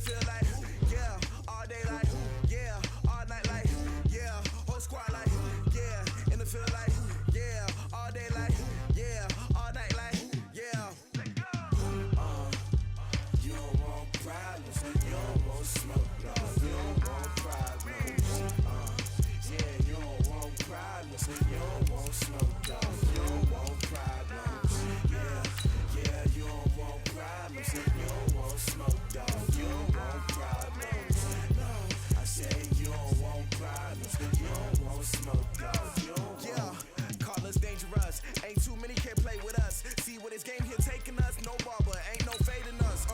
feel like, yeah, all day like, yeah, all night like, yeah, whole squad like, yeah, in the feel like, yeah, all day like, yeah, all night like, yeah. You don't want problems, you don't want smoke, dog. You don't want problems, yeah, you don't want problems, you don't want smoke, dog. You don't want problems, yeah, you don't want problems, you don't want smoke, dog. You don't want problems, no, I say you don't want problems, you don't want smoke, dog. You don't want. Call us dangerous, ain't too many can play with us. See what this game here taking us, no barber, ain't no fading us.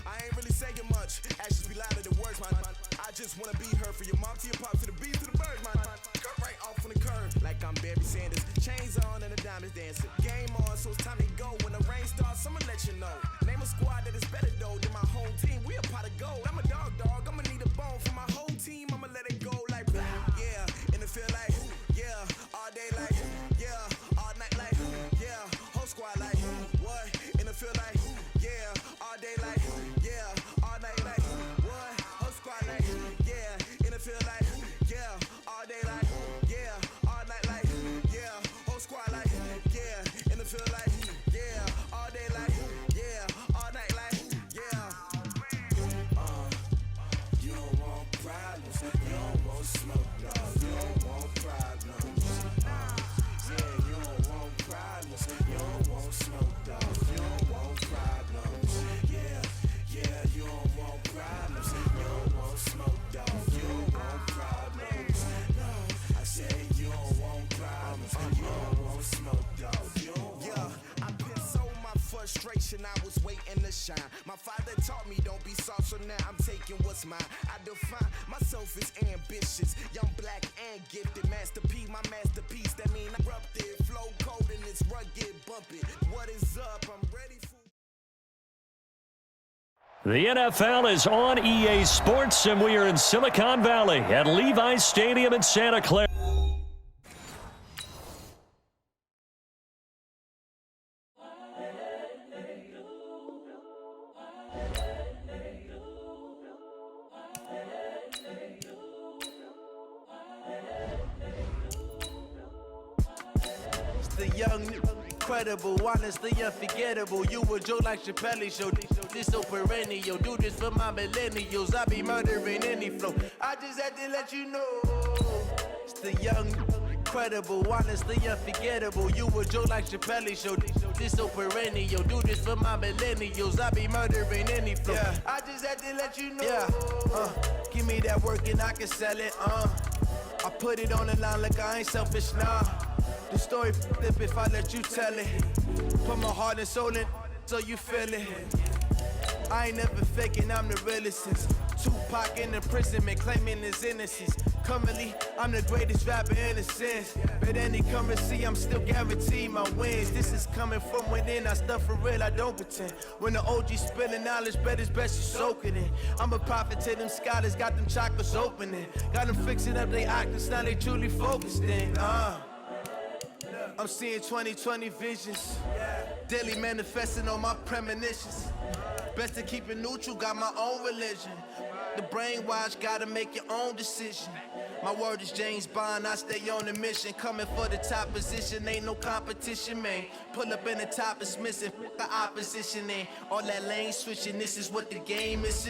I ain't really saying much, actions be louder than words, man. I just wanna be heard for your mom to your pop to the beat to the birds, man. Cut right off on the curb, like I'm Barry Sanders. Chains on and the diamonds dancing. Game on, so it's time to go. When the rain starts, I'ma let you know. Name a squad that is better though than my home team. We a pot of gold. I'm a dog, I'ma need a bone for my whole team. I'ma let it go like blah. Yeah, and it feel like, yeah, all day like, yeah, all night like, yeah, whole squad like, what? And it feel like, yeah, all day like, yeah, all night like, what? Whole squad like, yeah, and it feel like, yeah, all day like, yeah, all night like, yeah, whole squad like, yeah, and it feel like, yeah, all day like, yeah, all night like, yeah. You don't want problems, you don't want smoke, dog. You don't want problems, yeah, you don't want problems, you don't want smoke, dog. You don't want problems, yeah, you don't want problems, you don't want smoke, dog. You don't want problems, no, I say you don't want problems, you don't want smoke, dog. You don't want. Yeah, I been so my frustration, I was waiting to shine. My father taught me don't be soft, so now I'm taking what's mine. I define myself as ambitious, young, black, and gifted. Master P, my masterpiece. That mean I'm erupted, flow cold and it's rugged, bump it. What is up? I'm ready for. The NFL is on EA Sports, and we are in Silicon Valley at Levi's Stadium in Santa Clara. The young, incredible, honestly unforgettable. You a Joe like Chappelle show. This so perennial. Do this for my millennials. I be murdering any flow. I just had to let you know. It's the young, incredible, honestly unforgettable. You a Joe like Chappelle show. This so perennial. Do this for my millennials. I be murdering any flow. Yeah. I just had to let you know. Yeah. Give me that work and I can sell it. I put it on the line like I ain't selfish, nah. The story flip if I let you tell it. Put my heart and soul in so you feel it. I ain't never faking, I'm the realest since Tupac in imprisonment, claiming his innocence. Currently, I'm the greatest rapper in a sense. But any currency, I'm still guaranteed my wins. This is coming from within, I stuff for real, I don't pretend. When the OG spilling knowledge, bet it's best you soak it in. I'm a prophet to them scholars, got them chakras opening. Got them fixing up they octaves, now they truly focused in. I'm seeing 2020 visions, daily manifesting on my premonitions. Best to keep it neutral, got my own religion. The brainwash, gotta make your own decision. My word is James Bond, I stay on the mission. Coming for the top position, ain't no competition, man. Pull up in the top, it's missing, the opposition ain't. All that lane switching, this is what the game is.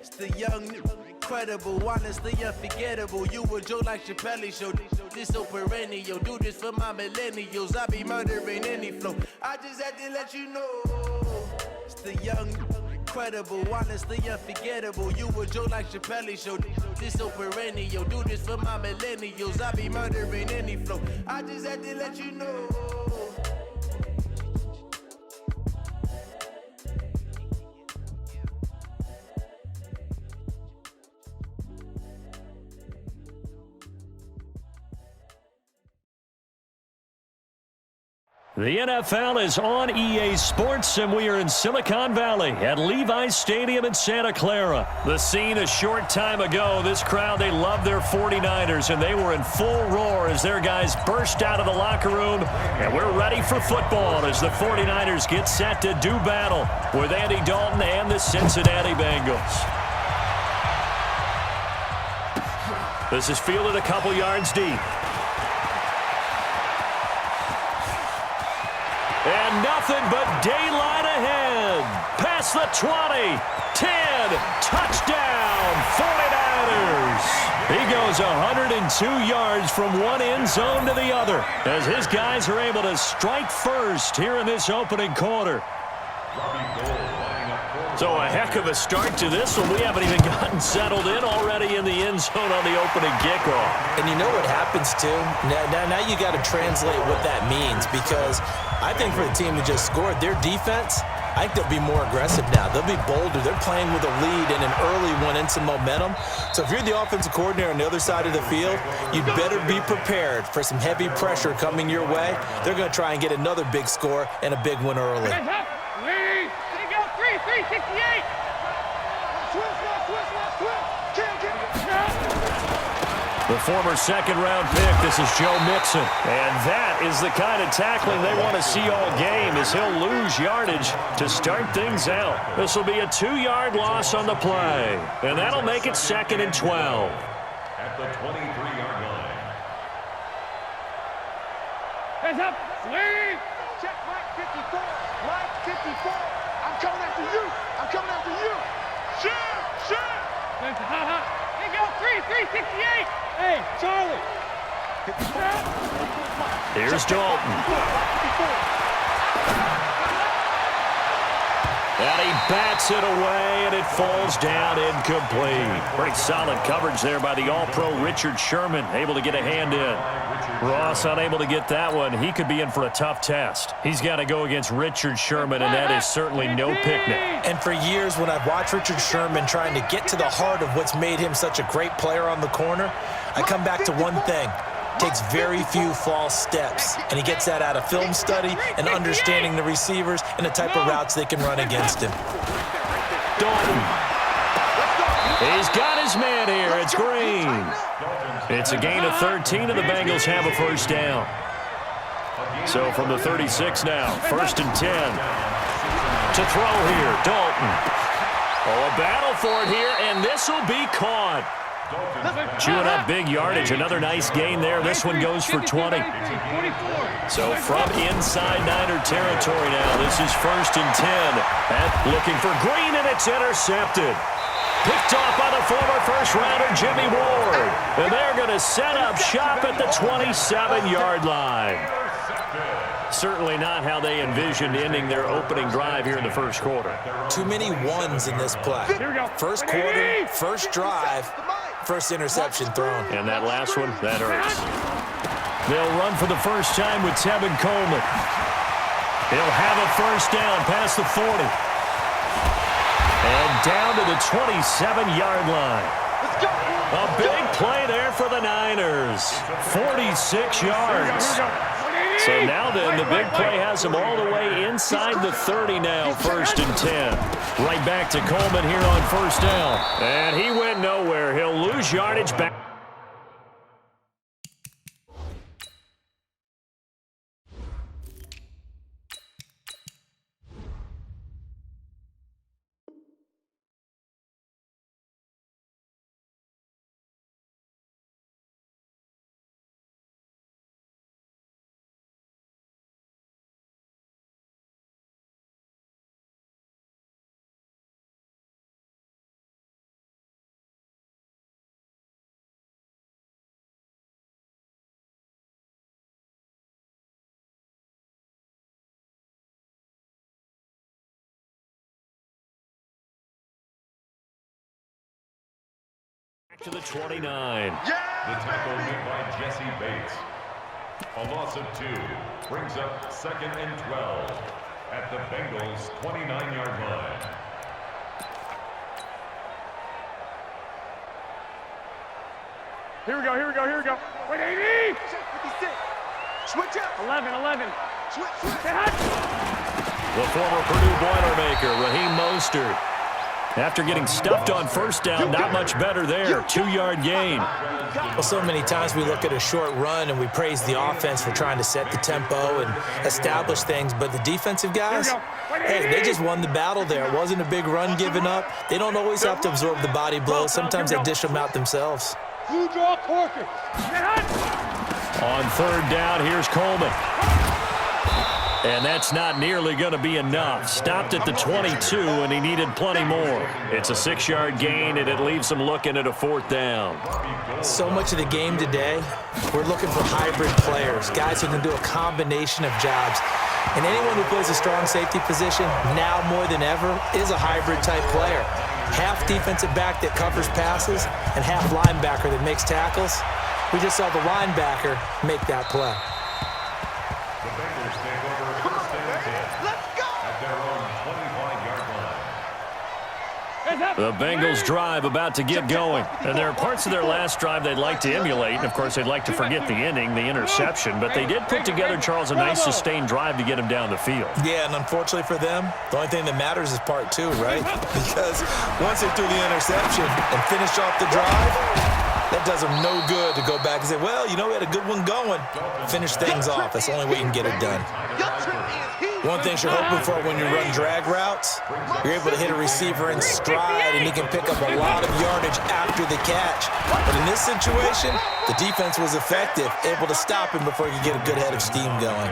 It's the young, incredible, honestly unforgettable. You a Joe like Chappelle show. This so perennial. Do this for my millennials. I be murdering any flow. I just had to let you know. It's the young, incredible, honestly unforgettable. You a Joe like Chappelle show. This so perennial. Do this for my millennials. I be murdering any flow. I just had to let you know. The NFL is on EA Sports, and we are in Silicon Valley at Levi's Stadium in Santa Clara. The scene a short time ago, this crowd, they love their 49ers, and they were in full roar as their guys burst out of the locker room. And we're ready for football as the 49ers get set to do battle with Andy Dalton and the Cincinnati Bengals. This is fielded a couple yards deep. And nothing but daylight ahead. Past the 20, 10, touchdown, 49ers. He goes 102 yards from one end zone to the other as his guys are able to strike first here in this opening quarter. So a heck of a start to this one. We haven't even gotten settled in already in the end zone on the opening kickoff. And you know what happens, too? Now you got to translate what that means, because I think for the team that just scored, their defense, I think they'll be more aggressive now. They'll be bolder. They're playing with a lead and an early one and some momentum. So if you're the offensive coordinator on the other side of the field, you'd better be prepared for some heavy pressure coming your way. They're going to try and get another big score and a big one early. 368. The former second-round pick, this is Joe Mixon. And that is the kind of tackling they want to see all game, as he'll lose yardage to start things out. This will be a 2-yard loss on the play, and that'll make it 2nd and 12. At the 23-yard line. Hands up. Lead. Check Mike 54. Mike 54. I'm coming after you. I'm coming after you. Shoot. Here you go. 368. Hey, Charlie. Here's Dalton. And he bats it away, and it falls down incomplete. Pretty solid coverage there by the All-Pro Richard Sherman, able to get a hand in. Ross unable to get that one. He could be in for a tough test. He's got to go against Richard Sherman, and that is certainly no picnic. And for years, when I've watched Richard Sherman trying to get to the heart of what's made him such a great player on the corner, I come back to one thing. Takes very few false steps, and he gets that out of film study and understanding the receivers and the type of routes they can run against him. Dalton. He's got his man here. It's Green. It's a gain of 13, and the Bengals have a first down. So from the 36 now, 1st and 10. To throw here, Dalton. Oh, a battle for it here, and this will be caught. Chewing up big yardage. Another nice gain there. This one goes for 20. So from inside Niner territory now, this is 1st and 10. And looking for Green, and it's intercepted. Picked off by the former first-rounder Jimmy Ward. And they're going to set up shop at the 27-yard line. Certainly not how they envisioned ending their opening drive here in the first quarter. Too many ones in this play. First quarter, first drive, first interception thrown. And that last one, that hurts. They'll run for the first time with Tevin Coleman. He'll have a first down past the 40. And down to the 27-yard line. A big play there for the Niners. 46 yards. So now then, the big play has them all the way inside the 30 now, 1st and 10. Right back to Coleman here on first down. And he went nowhere. He'll lose yardage back. To the 29. The tackle made by Jesse Bates. A loss of 2 brings up 2nd and 12 at the Bengals' 29-yard line. Here we go. Wait, 80! Switch up. 11. The former Purdue Boilermaker, Raheem Mostert. After getting stuffed on first down, not much better there. 2-yard gain. Well, so many times we look at a short run and we praise the offense for trying to set the tempo and establish things, but the defensive guys, hey, they just won the battle there. It wasn't a big run given up. They don't always have to absorb the body blows. Sometimes they dish them out themselves. You draw Corker. On third down, here's Coleman. And that's not nearly going to be enough. Stopped at the 22, and he needed plenty more. It's a 6-yard gain, and it leaves him looking at a 4th down. So much of the game today, we're looking for hybrid players, guys who can do a combination of jobs. And anyone who plays a strong safety position, now more than ever, is a hybrid-type player. Half defensive back that covers passes and half linebacker that makes tackles. We just saw the linebacker make that play. The Bengals take over first and 10 at their own 25-yard line. The Bengals drive about to get going. And there are parts of their last drive they'd like to emulate. And, of course, they'd like to forget the ending, the interception. But they did put together, Charles, a nice sustained drive to get him down the field. Yeah, and unfortunately for them, the only thing that matters is part 2, right? Because once they threw the interception and finished off the drive, that does them no good to go back and say, well, you know, we had a good one going. Finish things off. That's the only way you can get it done. One thing you're hoping for when you run drag routes, you're able to hit a receiver in stride, and he can pick up a lot of yardage after the catch. But in this situation, the defense was effective, able to stop him before he could get a good head of steam going.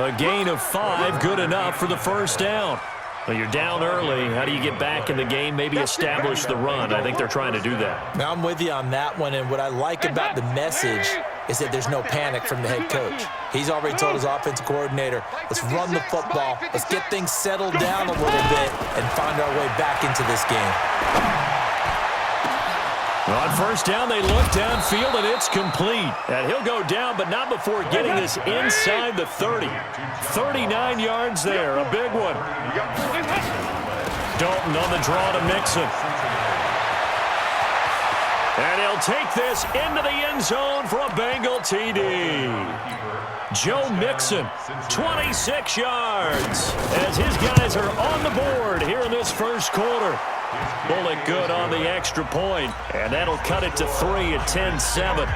A gain of 5, good enough for the first down. Well, you're down early. How do you get back in the game? Maybe establish the run. I think they're trying to do that. Now, I'm with you on that one, and what I like about the message is that there's no panic from the head coach. He's already told his offensive coordinator, let's run the football, let's get things settled down a little bit and find our way back into this game. On first down, they look downfield, and it's complete. And he'll go down, but not before getting this inside the 30. 39 yards there, a big one. Dalton on the draw to Mixon. And he'll take this into the end zone for a Bengal TD. Joe Mixon, 26 yards, as his guys are on the board here in this first quarter. Bullock good on the extra point, and that'll cut it to 3 at 10-7.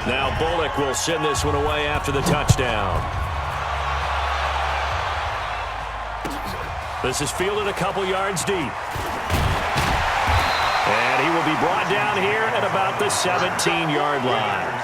Now Bullock will send this one away after the touchdown. This is fielded a couple yards deep. And he will be brought down here at about the 17-yard line.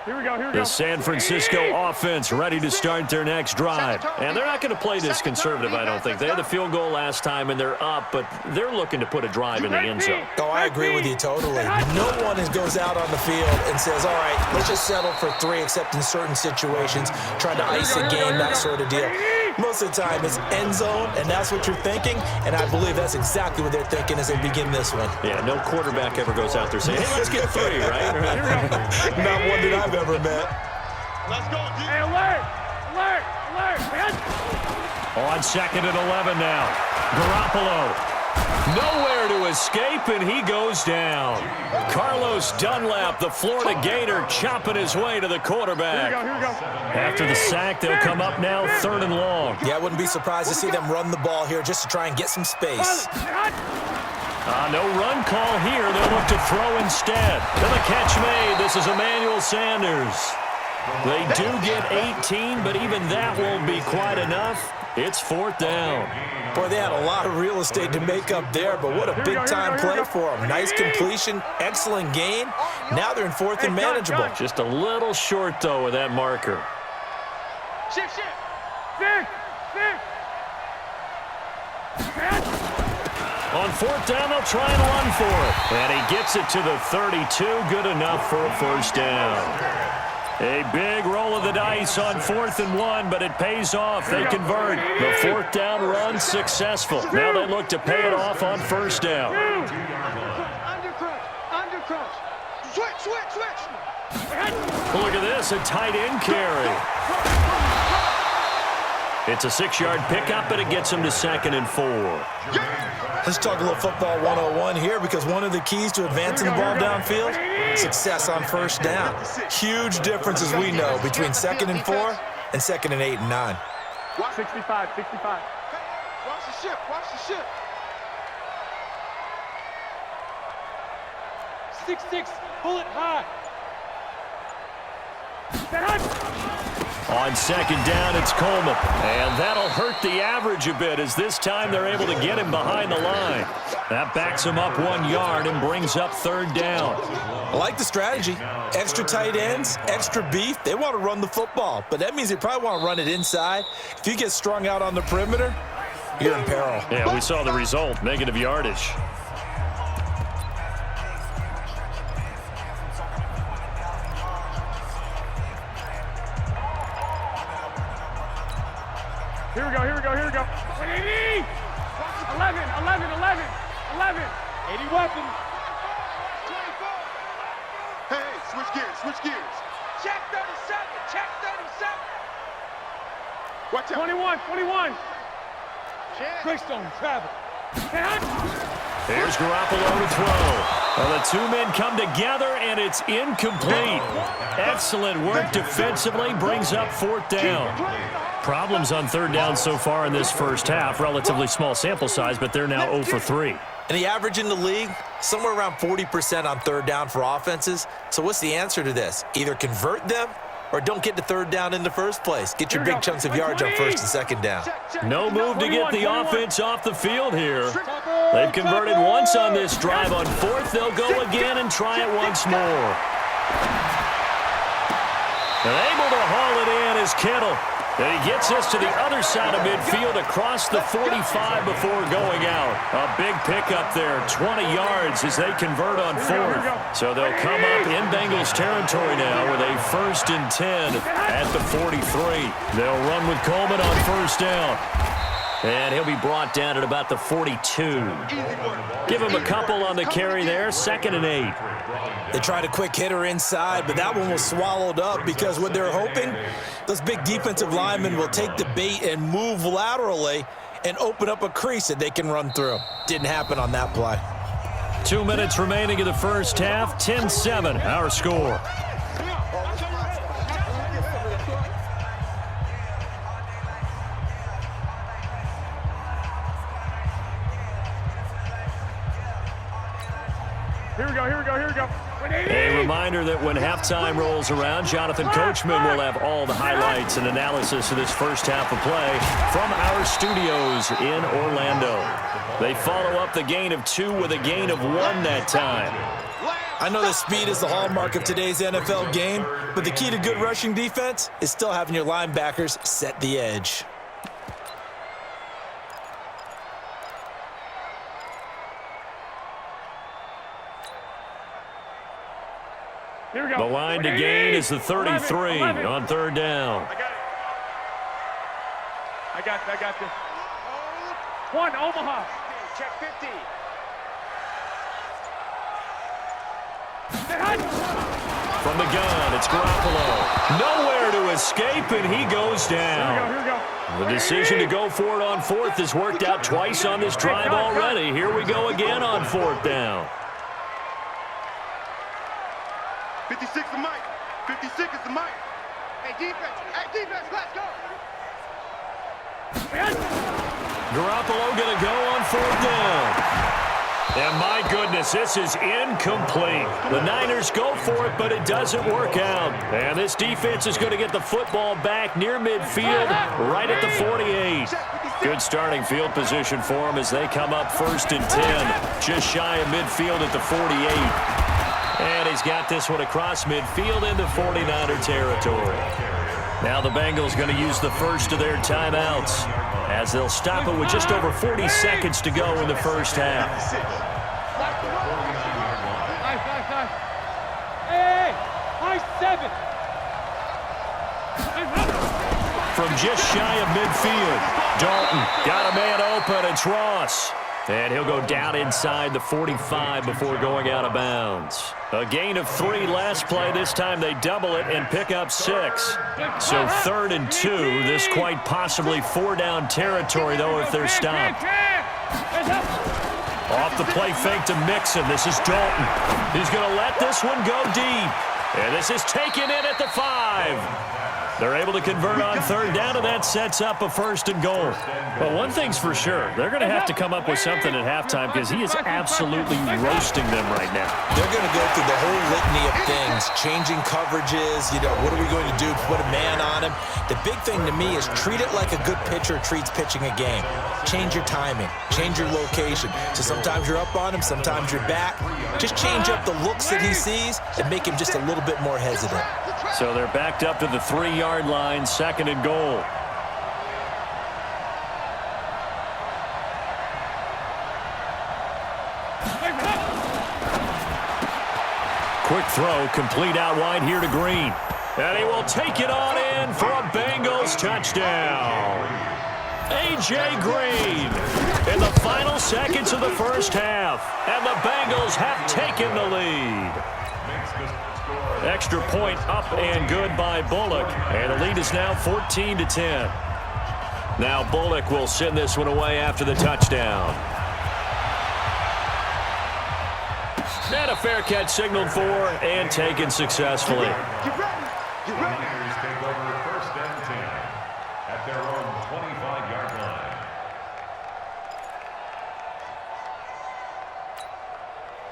Here we go. The San Francisco offense ready to start their next drive. And they're not going to play this conservative, I don't think. They had the field goal last time, and they're up, but they're looking to put a drive in the end zone. Oh, I agree with you totally. No one goes out on the field and says, all right, let's just settle for 3, except in certain situations, trying to ice a game, that sort of deal. Most of the time, it's end zone, and that's what you're thinking, and I believe that's exactly what they're thinking as they begin this one. Yeah, no quarterback ever goes out there saying, hey, let's get 3, right? Not one that I've ever met. Let's go. Hey, alert! Alert! Alert! On second and 11 now. Garoppolo. Nowhere to escape, and he goes down. Carlos Dunlap, the Florida Gator, chopping his way to the quarterback. Here we go. After the sack, they'll come up now 3rd and long. Yeah, I wouldn't be surprised to see them run the ball here just to try and get some space. No run call here. They'll look to throw instead. To the catch made. This is Emmanuel Sanders. They do get 18, but even that won't be quite enough. It's 4th down. Boy, they had a lot of real estate to make up there, but what a big-time play for them. Nice completion, excellent gain. Now they're in 4th and manageable. Just a little short, though, with that marker. Shift. On 4th down, they'll try and run for it. And he gets it to the 32. Good enough for a first down. A big roll of the dice on 4th and 1, but it pays off. They convert. The 4th down run successful. Now they look to pay it off on first down. Look at this, a tight end carry. It's a 6-yard pickup, and it gets him to 2nd and 4. Let's talk a little football 101 here, because one of the keys to advancing the ball downfield, success on first down. Huge difference, as we know, between 2nd and 4 and 2nd and 8 and 9. 65, 65. Hey, watch the ship, watch the ship. 6-6, pull it high. On 2nd down, it's Coleman. And that'll hurt the average a bit, as this time they're able to get him behind the line. That backs him up 1 yard and brings up 3rd down. I like the strategy. Extra tight ends, extra beef. They want to run the football, but that means they probably want to run it inside. If you get strung out on the perimeter, you're in peril. Yeah, we saw the result, negative yardage. Here we go, here we go, here we go. 11, 11, 11, 11. 80 weapons. 24. Hey, switch gears, switch gears. Check 37, check 37. Watch out. 21, 21. Greystone, travel. Here's Garoppolo to throw. Well, the 2 men come together, and it's incomplete. Excellent work defensively, brings up 4th down. Problems on 3rd down so far in this first half. Relatively small sample size, but they're now 0 for 3. And the average in the league, somewhere around 40% on 3rd down for offenses. So what's the answer to this? Either convert them or don't get to 3rd down in the first place. Get your big chunks of yards on 1st and 2nd down. No move to get the offense off the field here. They've converted once on this drive. On 4th, they'll go again and try it once more. And able to haul it in is Kittle. And he gets us to the other side of midfield across the 45 before going out. A big pickup there, 20 yards as they convert on 4th. So they'll come up in Bengals territory now with a 1st and 10 at the 43. They'll run with Coleman on 1st down. And he'll be brought down at about the 42. Give him a couple on the carry there, 2nd and 8. They tried a quick hitter inside, but that one was swallowed up because what they're hoping, those big defensive linemen will take the bait and move laterally and open up a crease that they can run through. Didn't happen on that play. 2 minutes remaining in the first half, 10-7, our score. Here we go, here we go, here we go. A reminder that when halftime rolls around, Jonathan Coachman will have all the highlights and analysis of this first half of play from our studios in Orlando. They follow up the gain of 2 with a gain of 1 that time. I know that speed is the hallmark of today's NFL game, but the key to good rushing defense is still having your linebackers set the edge. Here we go. The line to gain is the 33 on 3rd down. I got this. 1, Omaha. Check 50. From the gun, it's Garoppolo. Nowhere to escape, and he goes down. Here we go. The decision to go for it on 4th has worked out twice on this drive already. Here we go again on 4th down. 56 is Mike. 56 is the Mike. Hey, defense, let's go. Garoppolo going to go on 4th down. And my goodness, this is incomplete. The Niners go for it, but it doesn't work out. And this defense is going to get the football back near midfield, right at the 48. Good starting field position for them as they come up 1st and 10, just shy of midfield at the 48. And he's got this one across midfield into 49er territory. Now the Bengals going to use the first of their timeouts as they'll stop it with just over 40 seconds to go in the first half. Nice. Hey, nice 7. From just shy of midfield, Dalton got a man open. It's Ross. And he'll go down inside the 45 before going out of bounds. A gain of 3 last play. This time they double it and pick up 6. So 3rd and 2. This quite possibly 4-down territory, though, if they're stopped. Off the play fake to Mixon. This is Dalton. He's going to let this one go deep. And this is taken in at the 5. They're able to convert on 3rd down, and that sets up a 1st and goal. But one thing's for sure, they're going to have to come up with something at halftime because he is absolutely roasting them right now. They're going to go through the whole litany of things, changing coverages, what are we going to do, put a man on him. The big thing to me is treat it like a good pitcher treats pitching a game. Change your timing, change your location. So sometimes you're up on him, sometimes you're back. Just change up the looks that he sees and make him just a little bit more hesitant. So they're backed up to the 3-yard line, 2nd and goal. Quick throw, complete out wide here to Green. And he will take it on in for a Bengals touchdown. A.J. Green in the final seconds of the first half. And the Bengals have taken the lead. Extra point up and good by Bullock. And the lead is now 14-10. Now Bullock will send this one away after the touchdown. And a fair catch signaled for and taken successfully. Get ready. Buccaneers take over 1st and 10 at their own 25-yard line.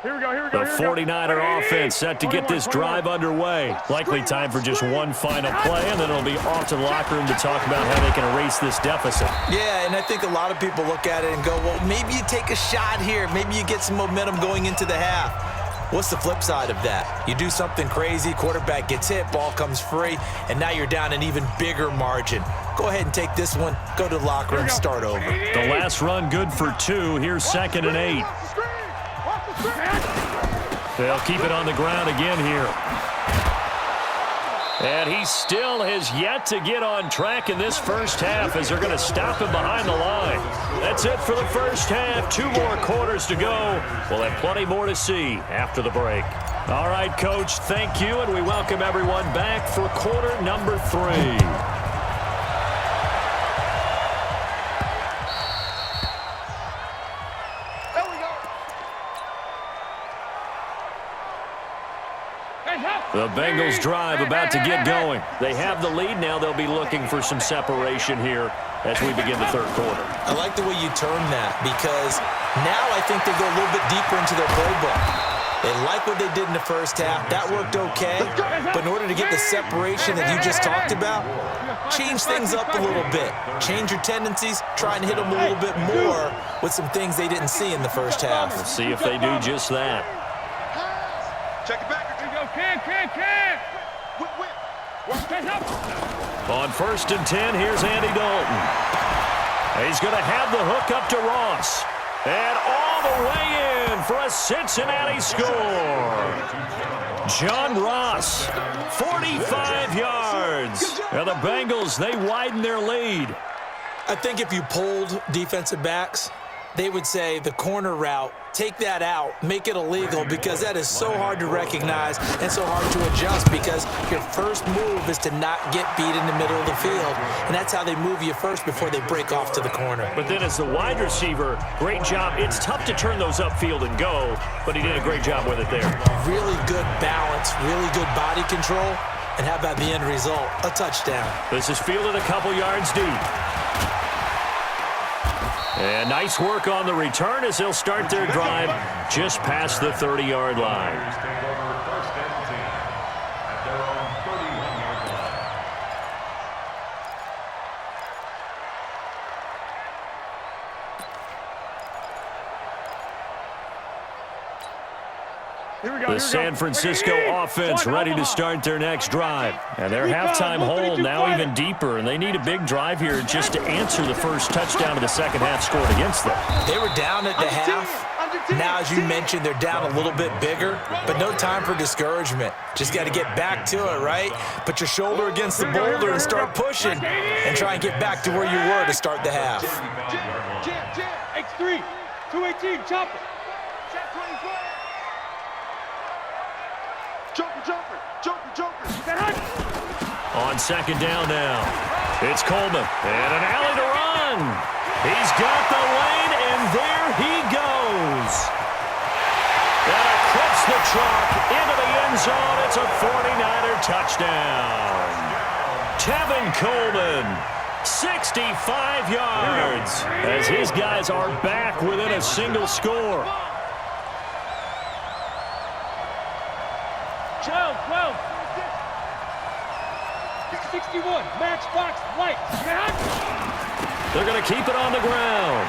Here we go. The 49er offense set to get this drive underway. Likely time for just one final play, and then it'll be off to the locker room to talk about how they can erase this deficit. Yeah, and I think a lot of people look at it and go, well, maybe you take a shot here. Maybe you get some momentum going into the half. What's the flip side of that? You do something crazy, quarterback gets hit, ball comes free, and now you're down an even bigger margin. Go ahead and take this one, go to the locker room, start over. The last run good for 2. Here's 2nd and 8. They'll keep it on the ground again here. And he still has yet to get on track in this first half as they're going to stop him behind the line. That's it for the first half. 2 more quarters to go. We'll have plenty more to see after the break. All right, Coach, thank you, and we welcome everyone back for quarter number 3. The Bengals drive about to get going. They have the lead now. They'll be looking for some separation here as we begin the 3rd quarter. I like the way you term that because now I think they go a little bit deeper into their playbook. They like what they did in the first half. That worked okay. But in order to get the separation that you just talked about, change things up a little bit. Change your tendencies. Try and hit them a little bit more with some things they didn't see in the first half. We'll see if they do just that. Check it back. Can. On 1st and 10, here's Andy Dalton. He's going to have the hook up to Ross. And all the way in for a Cincinnati score. John Ross, 45 yards. And the Bengals, they widen their lead. I think if you polled defensive backs, they would say the corner route, take that out, make it illegal, because that is so hard to recognize and so hard to adjust because your first move is to not get beat in the middle of the field, and that's how they move you first before they break off to the corner. But then as the wide receiver, great job. It's tough to turn those upfield and go, but he did a great job with it there. Really good balance, really good body control, and how about the end result? A touchdown. This is fielded a couple yards deep. And nice work on the return as they'll start their drive just past the 30-yard line. The San Francisco offense ready to start their next drive. And their halftime hole now even deeper, and they need a big drive here just to answer the first touchdown of the second half scored against them. They were down at the half. Now, as you mentioned, they're down a little bit bigger, but no time for discouragement. Just got to get back to it, right? Put your shoulder against the boulder and start pushing and try and get back to where you were to start the half. X3. 218, chop it. Check 24. Joker. On second down now, it's Coleman, and an alley to run. He's got the lane, and there he goes. And across the chalk into the end zone. It's a 49er touchdown. Tevin Coleman, 65 yards, as his guys are back within a single score. 12. 61, matchbox lights. They're going to keep it on the ground.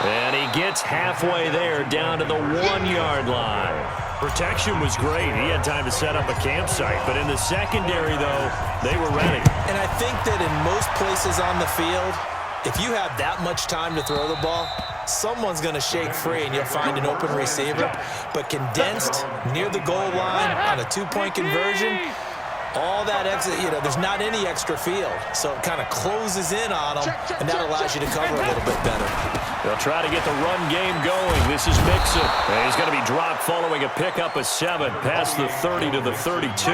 And he gets halfway there down to the 1-yard line. Protection was great. He had time to set up a campsite. But in the secondary, though, they were ready. And I think that in most places on the field, if you have that much time to throw the ball, someone's going to shake free and you'll find an open receiver. But condensed near the goal line on a 2-point conversion, all that extra, there's not any extra field. So it kind of closes in on them, and that allows you to cover a little bit better. They'll try to get the run game going. This is Mixon. And he's going to be dropped following a pickup of 7 past the 30 to the 32.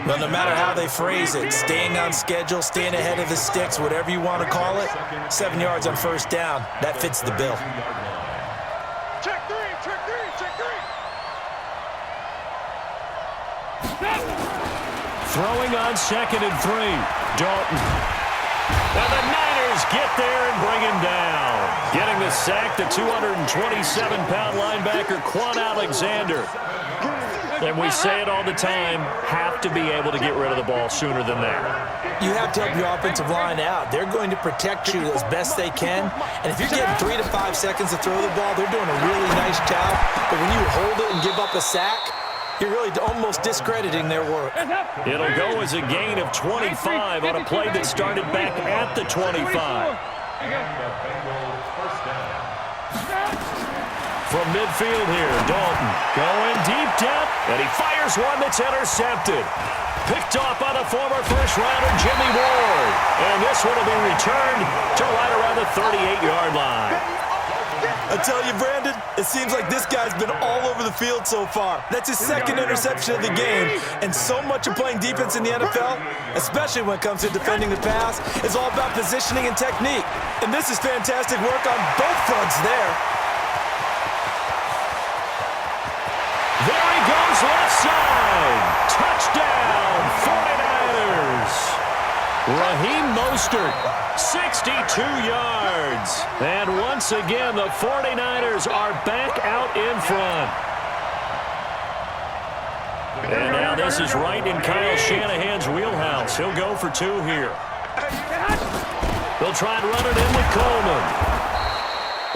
Well, no matter how they phrase it, staying on schedule, staying ahead of the sticks, whatever you want to call it, 7 yards on first down, that fits the bill. Check three. Throwing on 2nd and 3. Dalton. And the Niners get there and bring him down. Getting the sack, the 227-pound linebacker, Quan Alexander. And we say it all the time, have to be able to get rid of the ball sooner than that. You have to help your offensive line out. They're going to protect you as best they can. And if you're getting 3 to 5 seconds to throw the ball, they're doing a really nice job. But when you hold it and give up a sack, you're really almost discrediting their work. It'll go as a gain of 25 on a play that started back at the 25. From midfield here, Dalton going deep down, and he fires one that's intercepted. Picked off by the former first-rounder Jimmy Ward. And this one will be returned to right around the 38-yard line. I tell you, Brandon, it seems like this guy's been all over the field so far. That's his 2nd interception of the game. And so much of playing defense in the NFL, especially when it comes to defending the pass, is all about positioning and technique. And this is fantastic work on both fronts there. There he goes, left side. Touchdown, 49ers. Raheem Mostert, 62 yards. And once again, the 49ers are back out in front. And now this is right in Kyle Shanahan's wheelhouse. He'll go for 2 here. They'll try and run it in with Coleman.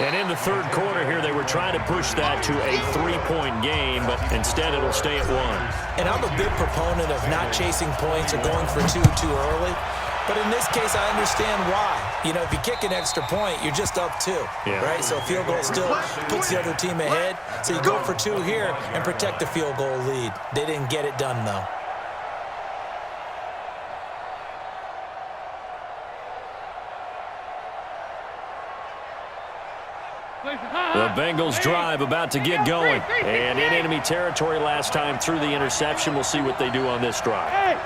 And in the third quarter here, they were trying to push that to a 3-point game, but instead it'll stay at 1. And I'm a big proponent of not chasing points or going for 2 too early. But in this case, I understand why. If you kick an extra point, you're just up 2, right? So a field goal still puts the other team ahead. So you go for 2 here and protect the field goal lead. They didn't get it done, though. The Bengals drive about to get going. And in enemy territory last time through the interception. We'll see what they do on this drive.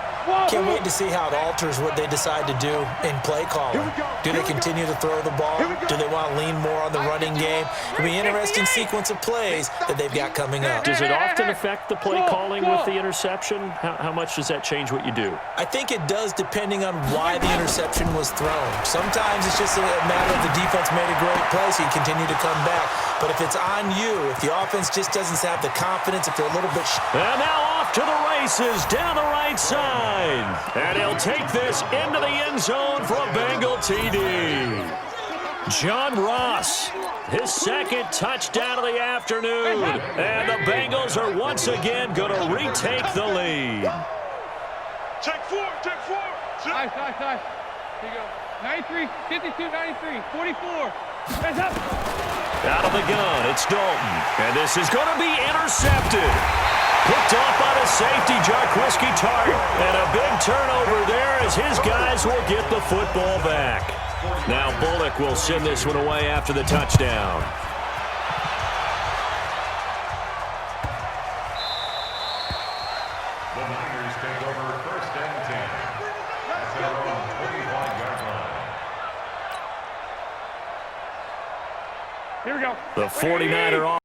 Can't wait to see how it alters what they decide to do in play calling. Do they continue to throw the ball? Do they want to lean more on the running game? It'll be an interesting sequence of plays that they've got coming up. Does it often affect the play calling with the interception? How much does that change what you do? I think it does, depending on why the interception was thrown. Sometimes it's just a matter of the defense made a great play, so you continue to come back. But if it's on you, if the offense just doesn't have the confidence, if they're a little bit... And now off to the races down the right side. And he'll take this into the end zone for a Bengal TD. John Ross, his 2nd touchdown of the afternoon. And the Bengals are once again going to retake the lead. Check 4. Nice. Here you go. 93, 52, 93, 44. Hands up. Out of the gun, it's Dalton. And this is going to be intercepted. Picked off by the safety, Jarquiski Tart. And a big turnover there as his guys will get the football back. Now Bullock will send this one away after the touchdown. The Niners take over first and 10 at their own 25-yard line. Here we go. The 49er